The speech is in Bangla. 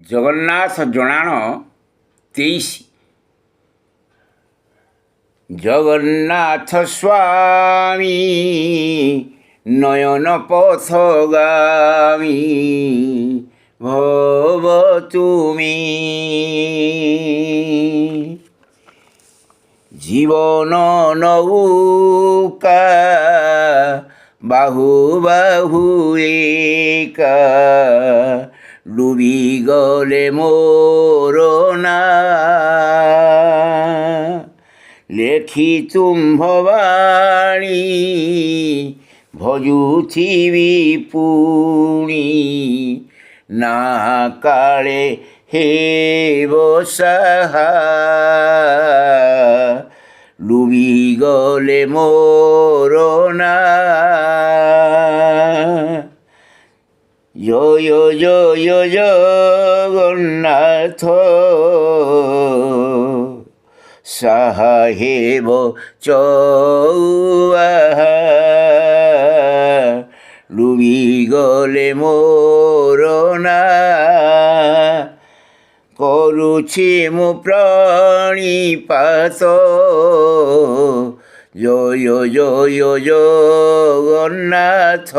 ଜଗନ୍ନାଥ ଜଣାଣ 23। ଜଗନ୍ନାଥ ସ୍ୱାମୀ ନୟନ ପଥଗାମୀ ଭବ ତୁମି জীবন নৌকা বাহু বাহু একা ডুবি গলে মোর না লেখি তুম্ভবাণী ভজুথিবি পুণি না কালে হেব সাহা ডুবি গলে মোর না জয় জয় জগন্নাথ সাহেব চৌআহা ডুবি গলে মোর না করুছি মু প্রণিপাত জয় জয় জগন্নাথ।